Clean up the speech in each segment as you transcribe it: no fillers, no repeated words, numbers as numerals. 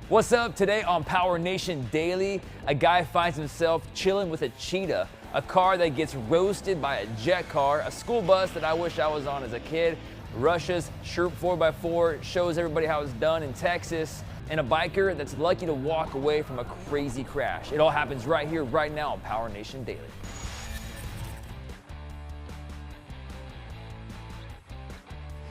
What's up? Today on PowerNation Daily, a guy finds himself chilling with a Cheetah, a car that gets roasted by a jet car, a school bus that I wish I was on as a kid, Russia's Sherp 4x4 shows everybody how it's done in Texas, and a biker that's lucky to walk away from a crazy crash. It all happens right here, right now on PowerNation Daily.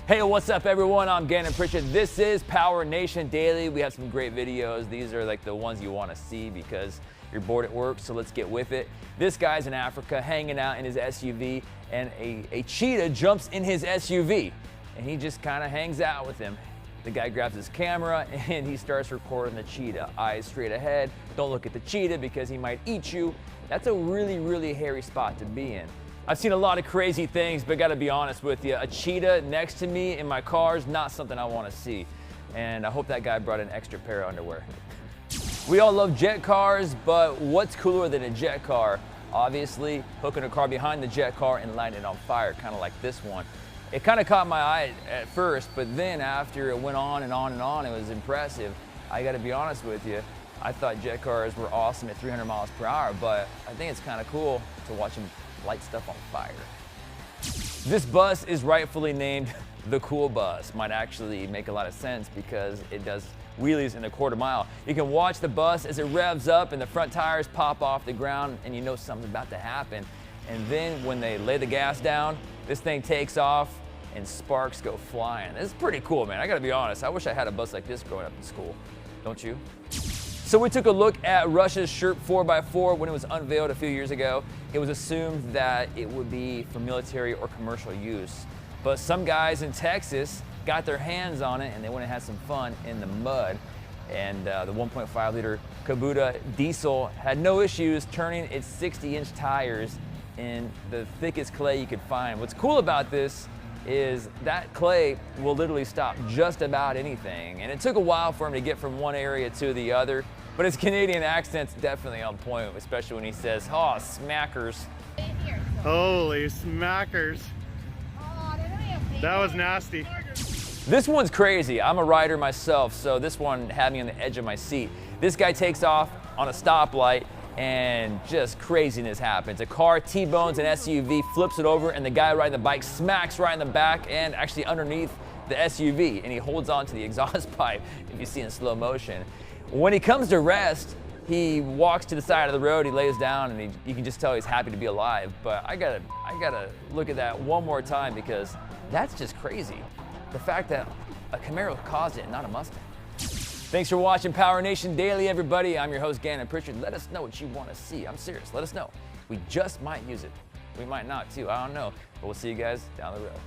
Hey, what's up everyone? I'm Gannon Pritchett. This is PowerNation Daily. We have some great videos. These are like the ones you want to see because you're bored at work, so let's get with it. This guy's in Africa hanging out in his SUV, and a cheetah jumps in his SUV, and he just kind of hangs out with him. The guy grabs his camera and he starts recording the cheetah. Eyes straight ahead. Don't look at the cheetah because he might eat you. That's a really, really hairy spot to be in. I've seen a lot of crazy things, but gotta be honest with you, a cheetah next to me in my car is not something I wanna see. And I hope that guy brought an extra pair of underwear. We all love jet cars, but what's cooler than a jet car? Obviously, hooking a car behind the jet car and lighting it on fire, kind of like this one. It kind of caught my eye at first, but then after it went on and on and on, it was impressive. I gotta be honest with you, I thought jet cars were awesome at 300 miles per hour, but I think it's kind of cool to watch them light stuff on fire. This bus is rightfully named the Cool Bus. Might actually make a lot of sense because it does wheelies in a quarter mile. You can watch the bus as it revs up and the front tires pop off the ground and you know something's about to happen. And then when they lay the gas down, this thing takes off and sparks go flying. This is pretty cool, man. I gotta be honest. I wish I had a bus like this growing up in school. Don't you? So we took a look at Russia's Sherp 4x4 when it was unveiled a few years ago. It was assumed that it would be for military or commercial use. But some guys in Texas got their hands on it and they went and had some fun in the mud. And the 1.5 liter Kubota diesel had no issues turning its 60-inch tires in the thickest clay you could find. What's cool about this is that clay will literally stop just about anything. And it took a while for him to get from one area to the other, but his Canadian accent's definitely on point, especially when he says, "Oh, smackers." Holy smackers. That was nasty. This one's crazy. I'm a rider myself, so this one had me on the edge of my seat. This guy takes off on a stoplight and just craziness happens. A car T-bones an SUV, flips it over, and the guy riding the bike smacks right in the back and actually underneath the SUV, and he holds on to the exhaust pipe if you see in slow motion. When he comes to rest, he walks to the side of the road, he lays down, and you can just tell he's happy to be alive. But I gotta look at that one more time because that's just crazy. The fact that a Camaro caused it and not a Mustang. Thanks for watching PowerNation Daily, everybody. I'm your host, Gannon Pritchett. Let us know what you want to see. I'm serious. Let us know. We just might use it. We might not, too. I don't know. But we'll see you guys down the road.